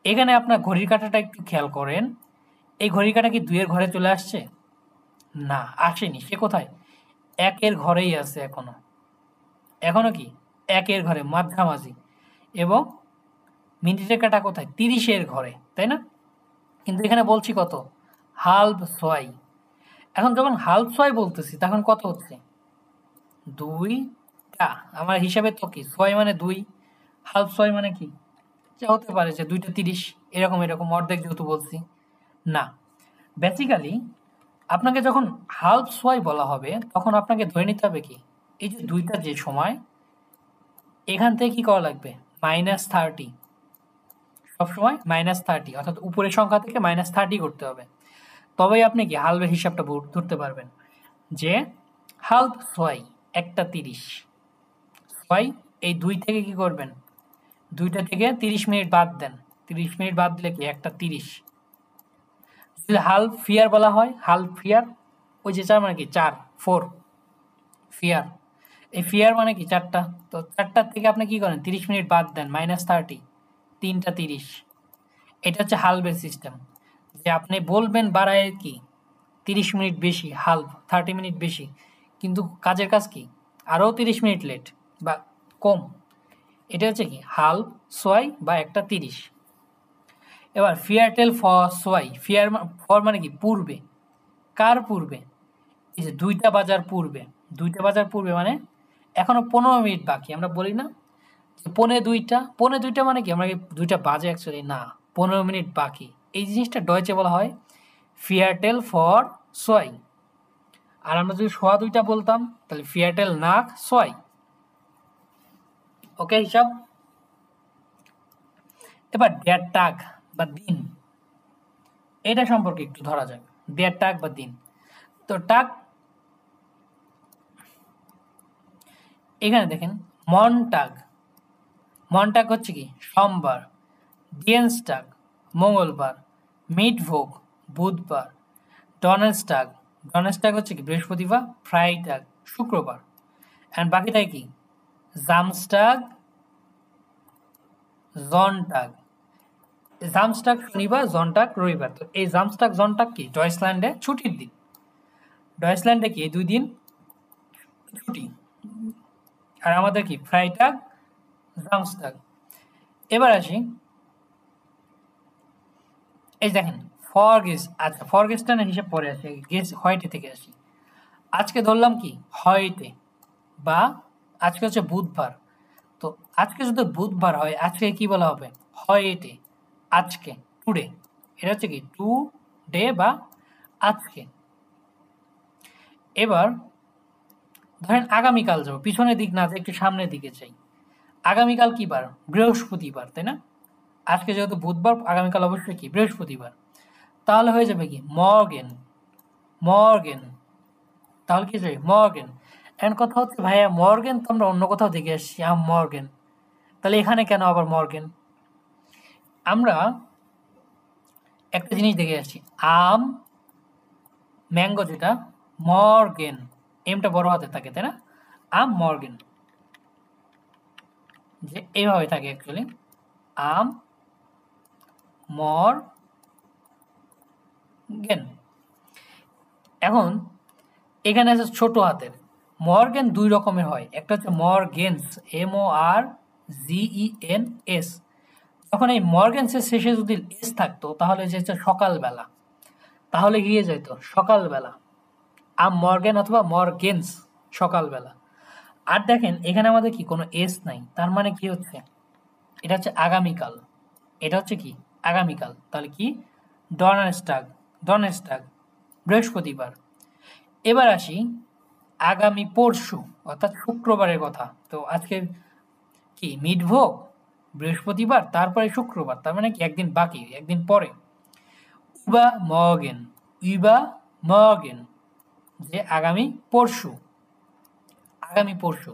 এখানে আপনার ঘড়ির কাঁটাটা একটু খেয়াল করেন, এই ঘড়ির কাঁটা কি 2 এর ঘরে চলে আসছে? না, আসেনি। সে কোথায়? একের ঘরেই আছে এখনো কি একের ঘরে মাঝামাঝি, এবং মিনিটের কাটা কোথায়? 30-এর ঘরে, তাই না? কিন্তু এখানে বলছি কত? হাল্ব সোয়াই। এখন যখন হাল্ব সোয়াই বলতেছি তখন কত হচ্ছে? 2টা। আমার হিসাবে তো কি সোয়াই মানে 2, হাল্ব সোয়াই মানে কি? যে হতে পারে যে 2টা 30, এরকম এরকম অর্ধেক যেহেতু বলছি। না, বেসিক্যালি আপনাকে যখন হাল্ব সোয়াই বলা হবে তখন আপনাকে ধরে নিতে হবে কি, এই যে 2টা যে সময়, এখান থেকে কি করা লাগবে? -30। সবসময় -30, অর্থাৎ উপরের সংখ্যা থেকে -30 করতে হবে। তবেই আপনি কি হাল্বের হিসাবটা ধরতে পারবেন যে হাল্ব সোয়াই একটা 30। সোয়াই এই 2 থেকে কি করবেন? 2টা থেকে 30 মিনিট বাদ দেন। 30 মিনিট বাদ দিলে কি একটা 30। যদি হাল্ব ফিয়ার বলা হয়, হাল্ব ফিয়ার, ওই যে 4 মানে কি 4, 4 ফিয়ার। এই ফিয়ার মানে কি 4টা। তো 4টার থেকে আপনি কি করেন? 30 মিনিট বাদ দেন, -30, 3টা 30। এটা হচ্ছে হাল্বের সিস্টেম, যে আপনি বলবেন বাড়ায় কি 30 মিনিট বেশি, হাল্ব 30 মিনিট বেশি, কিন্তু কাজের কাজ কি আরও 30 মিনিট লেট বা কম। এটা হচ্ছে কি হাল্ব সোয়াই বা একটা 30। এবার ফিয়ারটেল ফর সোয়াই, ফর মানে কি পূর্বে। কার পূর্বে? এই যে 2টা বাজার পূর্বে। 2টা বাজার পূর্বে মানে এখনো 15 মিনিট বাকি। আমরা বলি না যে পৌনে 2টা, পৌনে 2টা মানে কি আমরা 2টা বাজে, অ্যাকচুয়ালি না, 15 মিনিট বাকি। এই জিনিসটা ডয়েচে বলা হয় ফিয়ারটেল ফর সোয়াই। আর আমরা যদি সোয়া 2টা বলতাম তাহলে ফিয়ারটেল নাক সোয়াই। ওকে হিসাব। এবার দেড় টাক বা দিন, এটা সম্পর্কে একটু ধরা যাক। দেড় টাক বা দিন। তো টাক, এখানে দেখেন মনটাগ। মনটাগ হচ্ছে কি সোমবার, ডিয়েন্সটাগ মঙ্গলবার, মিটভোগ বুধবার, ডনেস্টাগ, ডনেস্টাগ হচ্ছে কি বৃহস্পতিবার, ফ্রাইটাগ শুক্রবার, অ্যান্ড বাকিটাই কি জামস্টাগ, জনটাগ। জামস্টাগ শনিবার, জনটাগ রবিবার। তো এই জামস্টাগ জনটাগ কি ডয়েসল্যান্ডে ছুটির দিন। ডয়েসল্যান্ডে কি এই 2 দিন ছুটি, আর আমাদের কি ফ্রাইটাগ, জামস্টাগ। এবার আসি, এই দেখেন ফরগেস। আচ্ছা, ফরগেস্টানের হিসাব পরে আসে, গেস হয়টে থেকে আসি। আজকে ধরলাম কি হয়টে, বা আজকে হচ্ছে বুধবার। তো আজকে যদি বুধবার হয় আজকে কি বলা হবে? হয়টে, আজকে, টুডে। এটা হচ্ছে কি টু ডে বা আজকে। এবার ধরেন আগামীকাল যাবো, পিছনের দিক না যে একটু সামনের দিকে চাই। আগামীকাল কি বার? বৃহস্পতিবার, তাই না? আজকে যেহেতু বুধবার, আগামীকাল অবশ্যই কি বৃহস্পতিবার। তাহলে হয়ে যাবে কি মর্গেন, মর্গেন। তাহলে কি যাবে মর্গেন। এখন কথা হচ্ছে ভাইয়া মর্গেন তো আমরা অন্য কোথাও দেখে আসছি, মর্গেন, তাহলে এখানে কেন আবার মর্গেন? আমরা একটা জিনিস দেখে আসছি, আম, ম্যাঙ্গো, যেটা মর্গেন, এমটা বড় হাতে থাকে, তাই না? আম মর্গেন, যে এইভাবে থাকে অ্যাকচুয়ালি, আম মর্গেন। এখন এখানে আছে ছোট হাতের মর্গেন, 2 রকমের হয়। একটা হচ্ছে মর্গেন্স, MORGENS। যখন এই মর্গেন্সের শেষে যদি এস থাকতো তাহলে যে হচ্ছে সকালবেলা, তাহলে গিয়ে যেত সকালবেলা, আম মর্গেন অথবা মর্গেন্স, সকালবেলা। আর দেখেন এখানে আমাদের কি কোনো এস নাই, তার মানে কি হচ্ছে এটা হচ্ছে আগামীকাল। এটা হচ্ছে কি আগামীকাল, তাহলে কি ডনেস্টাগ, ডনেস্টাগ বৃহস্পতিবার। এবার আসি আগামী পরশু, অর্থাৎ শুক্রবারের কথা। তো আজকে কি মিটভোগ, বৃহস্পতিবার, তারপরে শুক্রবার, তার মানে কি একদিন বাকি, একদিন পরে। উবা মর্গেন, ইবা মর্গেন, যে আগামী পরশু, আগামী পরশু।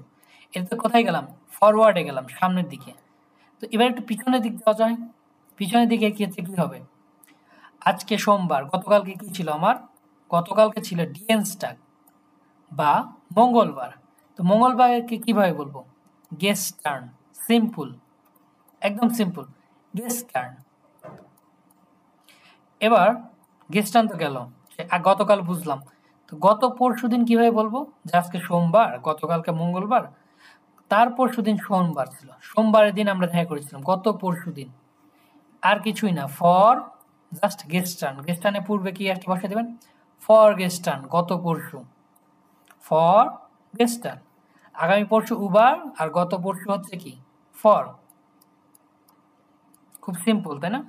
এতে কোথায় গেলাম? ফরওয়ার্ডে গেলাম, সামনের দিকে। তো এবার একটু পিছনের দিক দেওয়া যায়। পিছনের দিকে কি হচ্ছে, কি হবে? আজকে সোমবার, গতকালকে কি ছিল আমার? গতকালকে ছিল ডিয়েন্সটাগ বা মঙ্গলবার। তো মঙ্গলবারকে কিভাবে বলবো? গেস্টার্ন, সিম্পল, একদম সিম্পল, গেস্টার্ন। এবার গেস্টার্ন তো গেল, গতকাল বুঝলাম। তো গত পরশুদিন কিভাবে বলবো? যে আজকে সোমবার, গতকালকে মঙ্গলবার, তার পরশুদিন সোমবার ছিল। সোমবারের দিন আমরা দেখা করেছিলাম, গত পরশুদিন। আর কিছুই না, ফর জাস্ট গেস্টার্ন। গেস্টার্নের পূর্বে কি একটা বসে দেবেন? ফর গেস্টার্ন, গত পরশু। ফর গেস্টার্ন। আগামী পরশু উবার, আর গত পরশু হচ্ছে কি? ফর। খুব সিম্পল, তাই না?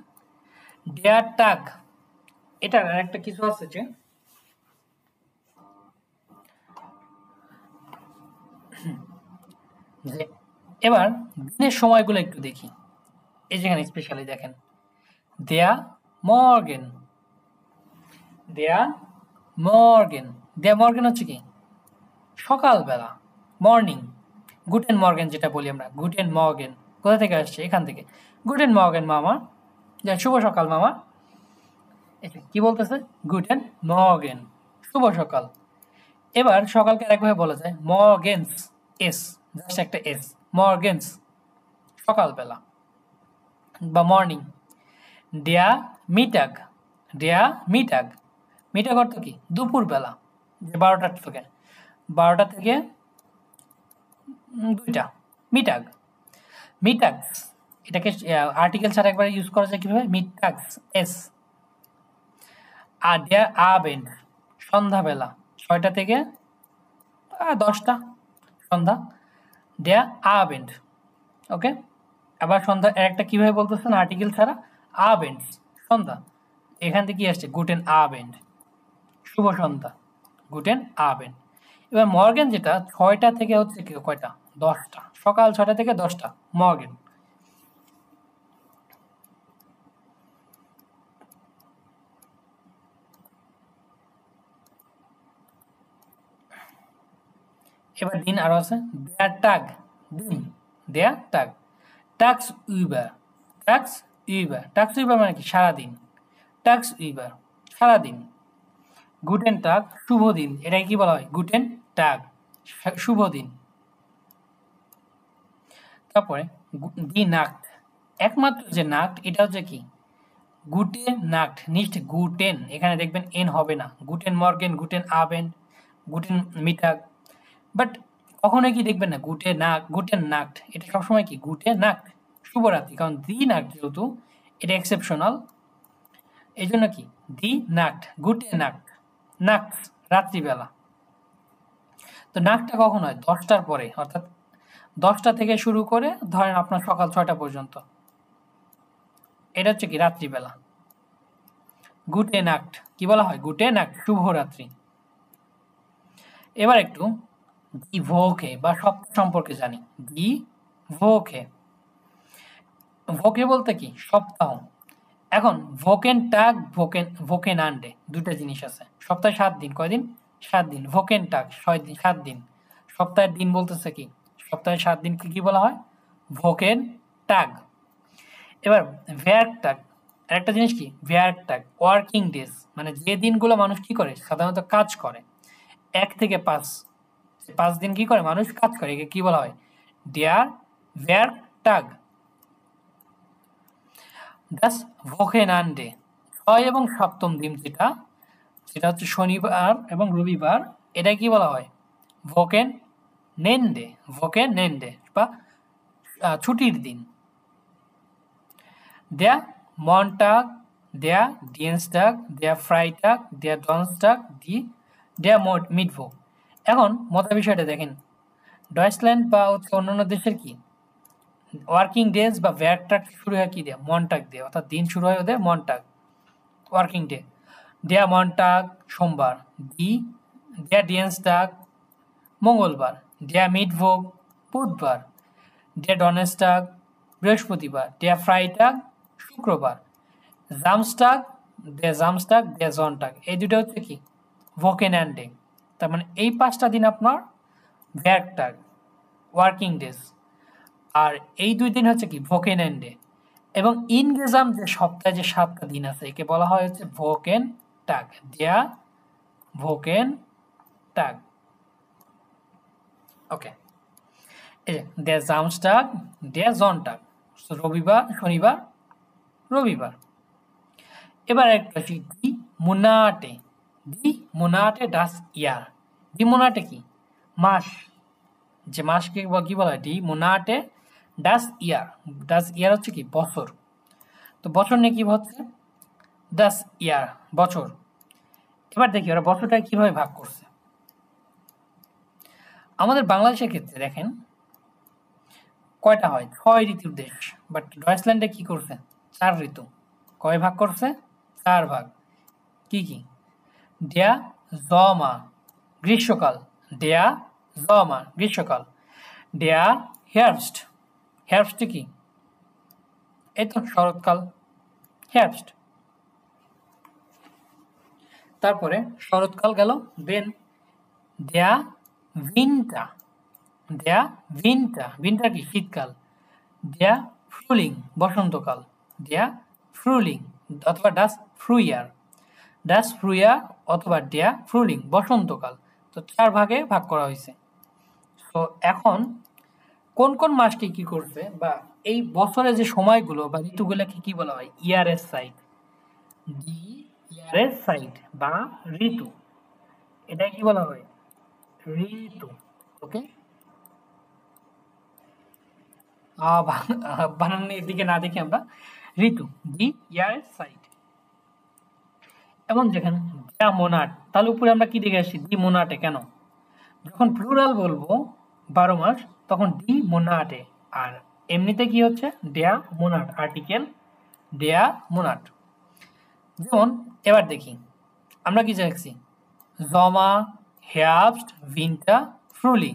ডেয়ার টাগ, এটার একটা কিছু আছে যে এবার দিনের সময়গুলো একটু দেখি। এই যেখানে স্পেশালি দেখেন, দেয়া মর্গেন, দেয়া মর্গেন। দেয়া মর্গেন হচ্ছে কি? সকালবেলা, মর্নিং। গুটেন মর্গেন যেটা বলি আমরা, গুটেন মর্গেন কোথা থেকে আসছে? এখান থেকে। গুটেন মর্গেন মামা, যা শুভ সকাল মামা। কি বলতেছে? গুটেন মর্গেন, শুভ সকাল। এবার সকালকে আরেকভাবে বলা যায় মর্গেন্স, এস, জাস্ট একটা এস, মর্গেন্স, সকালবেলা বা মর্নিং। দেয়া মিটাগ, দেয়া মিটাগ, মিটাগ অর্থ কি? দুপুরবেলা, যে 12টা থেকে 12টা থেকে 2টা, মিটাগ। মিটাগস, এটাকে আর্টিকেল ছাড়া একবার ইউজ করা যায় কিভাবে? মিটাগস, এস। আর দেয়া আবেন্ড, সন্ধ্যাবেলা, 6টা থেকে 10টা, সন্ধ্যা। দেয়া আবেন্ড, ওকে। আবার সন্ধ্যা একটা কিভাবে বলতেছেন আর্টিকেল ছাড়া? আবেন্ড, সন্ধ্যা। এখান থেকে কি আসছে? গুটেন আবেন্ড, শুভ সন্ধ্যা, গুটেন আবেন্ড। এবার মর্গেন যেটা 6টা থেকে হচ্ছে কি কয়টা? 10টা, সকাল 6টা থেকে 10টা, মর্গেন। এবার দিন আরো আছে, দেয়ার টাগ, দিন, দেয়ার টাগ। টাক্স উইবার, টাক্স উইবার, টাক্স উইবার মানে কি? সারাদিন, টাক্স উইবার, সারাদিন। গুটেন টাগ, শুভ দিন, এটাই কি বলা হয়? গুটেন টাগ, শুভ দিন। তারপরে দি নাক্ট, একমাত্র যে নাক্ট এটা হচ্ছে কি? গুটেন নাক্ট, নিশ্চ গুটেন, এখানে দেখবেন এন হবে না। গুটেন মর্গেন, গুটেন আবেন, গুটেন মিটাগ। বাট কখনোই কি দেখবেন না গুটে নাক, গুটেন নাক্ট, এটা সবসময় কি? গুটে নাক্ট, শুভরাত্রি। কারণ দি নাক্ট যেহেতু এটা এক্সেপশনাল, এই জন্য কি? দি নাক্ট, গুটে নাক্ট, নাক্ট রাত্রিবেলা। তো নাকটা কখন হয়? 10টার পরে, অর্থাৎ 10টা থেকে শুরু করে ধরেন আপনার সকাল 6টা পর্যন্ত, এটা হচ্ছে কি? রাত্রিবেলা। গুটে নাক্ট কি বলা হয়? গুটে নাক্ট, শুভরাত্রি। এবার একটু দি ভোকে বা সপ্তাহ সম্পর্কে জানি। দি ভোকে, ভোকে বলতে কি? সপ্তাহ। এখন ভোকেন টাগ, ভোকেন ভোকেন আন্ডে, দুটা জিনিস আছে। সপ্তাহে 7 দিন, কয়দিন? 7 দিন। ভোকেন টাগ 6 দিন, 7 দিন। সপ্তাহের দিন বলতেছে কি? সপ্তাহে 7 দিনকে কি বলা হয়? ভোকেন টাগ। এবার ভ্যার টাগ, আরেকটা জিনিস কি? ভ্যার টাগ, ওয়ার্কিং ডেজ, মানে যে দিনগুলো মানুষ কি করে? সাধারণত কাজ করে। 1 থেকে 5, 5 দিন কি করে? মানুষ কাজ করে, একে কি বলা হয়? ডেয়ার ভ্যার টাগ। দাস ভোকেনান্ডে, 6 এবং 7ম দিন যেটা, সেটা হচ্ছে শনিবার এবং রবিবার, এটা কি বলা হয়? ভোকেন নেন্ডে, ভোকেন নেন্ডে বা ছুটির দিন। দেয়া মনটাগ, দেয়া ডিয়েন্সটাগ, দেয়া ফ্রাইটাগ, দেয়া ডনসটাগ, দেয়া মিডভোগ। এখন মজার বিষয়টা দেখেন, ডয়েচল্যান্ড বা হচ্ছে অন্যান্য দেশের কি ওয়ার্কিং ডেজ বা ভ্যারটাগ শুরু হয় কি দিয়ে? মনটাগ দিয়ে, অর্থাৎ দিন শুরু হয় ওদের মনটাগ, ওয়ার্কিং ডে। দেয়া মনটাগ সোমবার, দেয়া ডিয়েন্সটাগ মঙ্গলবার, দেয়া মিডভোগ বুধবার, দেয়া ডনেস্টাগ বৃহস্পতিবার, দেয়া ফ্রাইটাগ শুক্রবার, জামস্টাগ, দেয়া জামস্টাগ, দেয়া জনটাগ, এই দুটো হচ্ছে কি? ভোকেন্যান্ড ডে। তার মানে এই 5টা দিন আপনার ভ্যারটাগ, ওয়ার্কিং ডেজ। আর এই 2 দিন হচ্ছে কি? ভোকেন্যান্ড ডে। এবং ইনগেজাম যে সপ্তাহে যে 7টা দিন আছে, একে বলা হয় হচ্ছে ভোকেন টাগ, দেয়া ভোকেন টাগ। ওকে, এই যে দেয়া জামস্টাগ, দেয়া জনটাগ, রবিবার, শনিবার, রবিবার। এবার একটা আসি দি মুনাটে, ডি মোনাটে ডাস ইয়ার। ডি মোনাটে কি? মাস। যে মাসকে কি বলা হয়? ডি মোনাটে ডাস ইয়ার। ডাস ইয়ার হচ্ছে কি? বছর। তো বছর নিয়ে কি হচ্ছে? ডাস ইয়ার, বছর। এবার দেখি ওরা বছরটাকে কিভাবে ভাগ করছে। আমাদের বাংলাদেশের ক্ষেত্রে দেখেন কয়টা হয়? 6 ঋতুর দেশ। বাট ডয়েচল্যান্ডে কি করছে? 4 ঋতু। কয় ভাগ করছে? 4 ভাগ। কি কি? ডেয়া জমা গ্রীষ্মকাল, ডেয়া জমা গ্রীষ্মকাল, ডেয়া হেয়ারস্ট, হেয়ারস্ট কি? এই তো শরৎকাল, হেয়ারস্ট। তারপরে শরৎকাল গেল, দেন ডেয়া ভিন্টা, ডেয়া ভিন্টা, ভিন্টার কি? শীতকাল, ডেয়া ফ্রুলিং বসন্তকাল, ডেয়া ফ্রুলিং অথবা ডাস ফ্রুইয়ার, ডাস ফ্রুইয়ার অথবা ডেয়া ফ্রুলিং বসন্তকাল। তো 4 ভাগে ভাগ করা হয়েছে। তো এখন কোন কোন মাসকে কি করছে, বা এই বছরে যে সময়গুলো বা ঋতুগুলোকে কি বলা হয়? ইয়ারের সাইড। ডি ইয়ারের সাইড বা ঋতু, এটা কি বলা হয়? ঋতু। ওকে, বানানের দিকে না দেখে আমরা ঋতু, ডি ইয়ারের সাইড। এবং যেখানে ডেয়া মোনাট, তাহলে উপরে আমরা কি দেখে আসছি? ডি মোনাটে। কেন? যখন প্লুরাল বলবো 12 মাস তখন ডি মোনাটে, আর এমনিতে কি হচ্ছে? ডেয়া মোনাট, আর্টিকেল ডেয়া মোনাট। যেমন এবার দেখি আমরা কি দেখছি? জমা, হেয়ার্স্ট, ভিন্টার, ফ্রুলিং।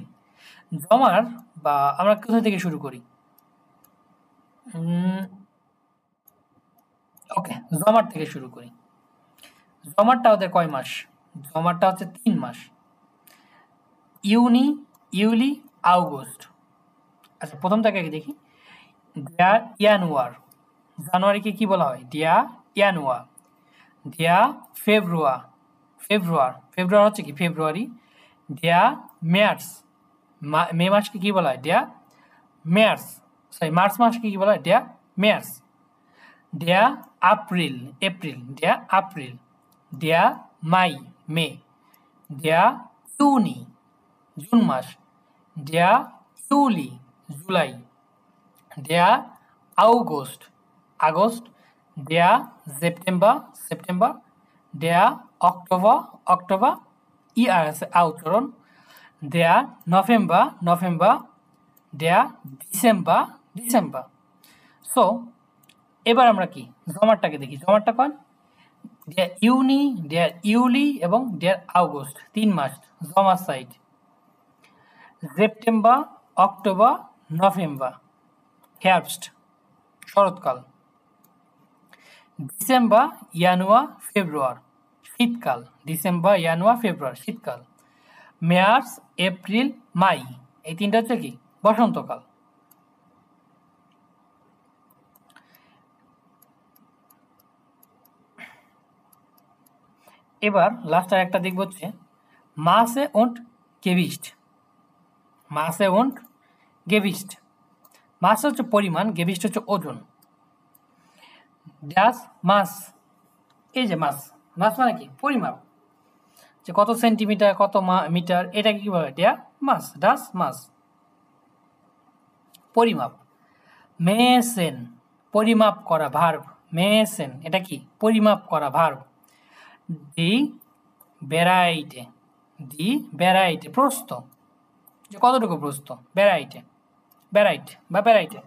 জমার বা আমরা কোথা থেকে শুরু করি? ওকে, জমার থেকে শুরু করি। জমারটা ওদের কয় মাস? জমারটা হচ্ছে 3 মাস। ইউনি, ইউলি, আগস্ট। আচ্ছা, প্রথম থেকে দেখি। ডেয়া ইয়ানুয়ার, জানুয়ারিকে কি বলা হয়? ডেয়া ইয়ানুয়ার। ডেয়া ফেব্রুয়ার, ফেব্রুয়ার, ফেব্রুয়ার হচ্ছে কি? ফেব্রুয়ারি। ডেয়া মার্চ, মে মাসকে কি বলা হয়? ডেয়া মার্চ। সরি, মার্চ মাসকে কি বলা হয়? ডেয়া মার্চ। ডেয়া এপ্রিল, এপ্রিল, ডেয়া এপ্রিল। ডেয়া মাই, মে। ডেয়া ইউনি, জুন মাস। ডেয়া ইউলি, জুলাই। ডেয়া আগস্ট, আগস্ট। ডেয়া সেপ্টেম্বর, সেপ্টেম্বর। ডেয়া অক্টোবর, অক্টোবর। ই আর আছে আউচরণ। ডেয়া নভেম্বর, নভেম্বর। ডেয়া ডিসেম্বর, ডিসেম্বর। সো এবার আমরা কি জমারটাকে দেখি। জমারটা কয়? ডেয়া ইউনি, ডেয়া ইউলি এবং ডেয়া আগস্ট, 3 মাস জমার সাইড। সেপ্টেম্বর, অক্টোবর, নভেম্বর হেয়ারস্ট, শরৎকাল। ডিসেম্বর, জানুয়ার, ফেব্রুয়ার শীতকাল। ডিসেম্বর, জানুয়ার, ফেব্রুয়ার শীতকাল। মার্চ, এপ্রিল, মাই, এই 3টা হচ্ছে কি? বসন্তকাল। এবার লাস্ট আর একটা দেখব হচ্ছে মাসে und Gewicht, মাসে und Gewicht। মাস হচ্ছে পরিমাণ, গেভিস্ট হচ্ছে ওজন। ডাস মাস, এই যে মাস, মাস মানে কি? পরিমাপ, যে কত সেন্টিমিটার, কত মিটার, এটাকে কি বলে? এটা মাস, ডাস মাস, পরিমাপ। মেসেন, পরিমাপ করা, ভার্ব। মেসেন এটা কি? পরিমাপ করা, ভার্ব। ডি বেরাইটে, ডি বেরাইটে প্রস্থ, যে কতটুকু প্রস্থ? বেরাইটে, বেরাইট বা বেরাইটে।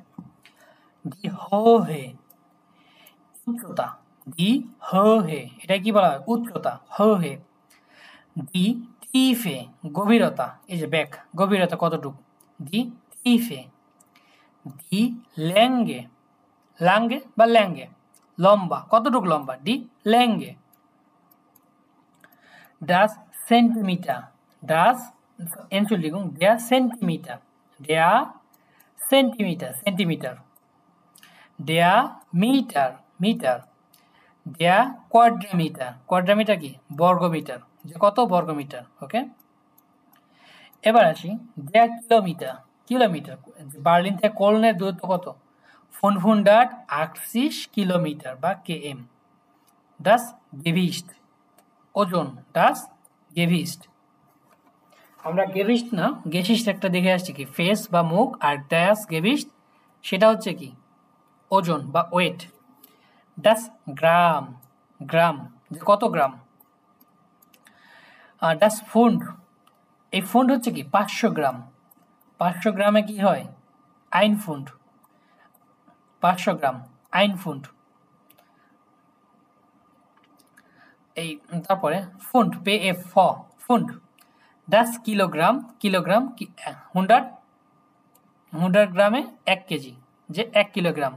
ডি হোহে, উচ্চতা। ডি হোহে, এটা কি বলা হয়? উচ্চতা, হোহে। ডি টিফে, গভীরতা, এই যে ব্যাক, গভীরতা কতটুকু? ডি টিফে। ডি ল্যাঙ্গে, লাঙ্গে বা ল্যাঙ্গে, লম্বা, কতটুকু লম্বা? ডি ল্যাঙ্গে। ডাস সেন্টিমিটার, ডাস এনচুলিগুং দেয়া সেন্টিমিটার, দেয়া সেন্টিমিটার, সেন্টিমিটার। দেয়া মিটার, মিটার। দেয়া কোয়াড্রামিটার, কোয়াড্রামিটার কি? বর্গমিটার, যে কত বর্গমিটার। ওকে, এবার আসি দেয়া কিলোমিটার, কিলোমিটার। বার্লিন থেকে কোলনের দূরত্ব কত? 580 কিলোমিটার বা কেএম। ডাস গেভিস্ট, ওজন, ডাস গেভিস্ট। আমরা গেভিস্ট না গেসিস্ট একটা দেখে আসছি কি ফেস বা মুখ, আর ডাস গেভিস্ট সেটা হচ্ছে কি ওজন বা ওয়েট। ডাস গ্রাম, গ্রাম যে কত গ্রাম। ডাস ফুন্ড, এই ফুন্ড হচ্ছে কি 500 গ্রাম। 500 গ্রামে কি হয় আইন ফুন্ড, 500 গ্রাম আইন ফুন্ড। এই তারপরে ফুন্ড পে এফ ফ ফুন্ড। ডাস কিলোগ্রাম, কিলোগ্রাম 100 গ্রামে 1 কেজি, যে 1 kilogram.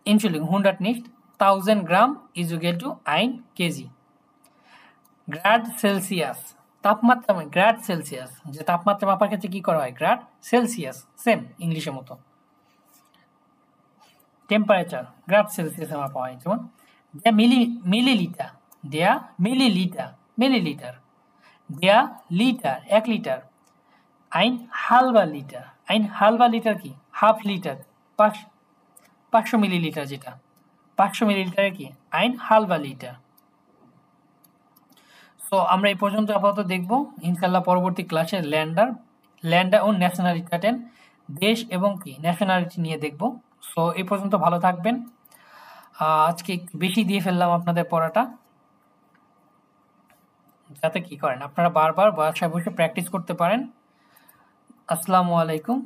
Entschuldigung, 100 nicht, 1000 Gramm is equal to 1 KG. Grad Celsius, তাপমাত্রা মানে গ্রাড সেলসিয়াস, যে তাপমাত্রা মাপার ক্ষেত্রে কি করা হয় গ্রাড সেলসিয়াস, সেম ইংলিশের মতো। টেম্পারেচার গ্রাড সেলসিয়াসে মাপা হয়, যেমন দেয়া মিলিলিটার, দেয়া মিলিলিটার, মিলিলিটার। দেয়া লিটার 1 লিটার। আইন হালবা লিটার, আইন হালবা লিটার কি হাফ লিটার, 500 মিলিলিটার, যেটা 500 মিলিলিটারে কি আইন হালবা লিটার। তো আমরা এই পর্যন্ত আপাতত দেখব, ইনশাল্লাহ পরবর্তী ক্লাসে ল্যান্ডার ও ন্যাশনালিটি, দেশ এবং কি ন্যাশনালিটি নিয়ে দেখব। সো এই পর্যন্ত ভালো থাকবেন। আজকে একটু বেশি দিয়ে ফেললাম আপনাদের পড়াটা, যাতে কি করেন আপনারা বারবার বাসায় বসে প্র্যাকটিস করতে পারেন। আসসালামু আলাইকুম।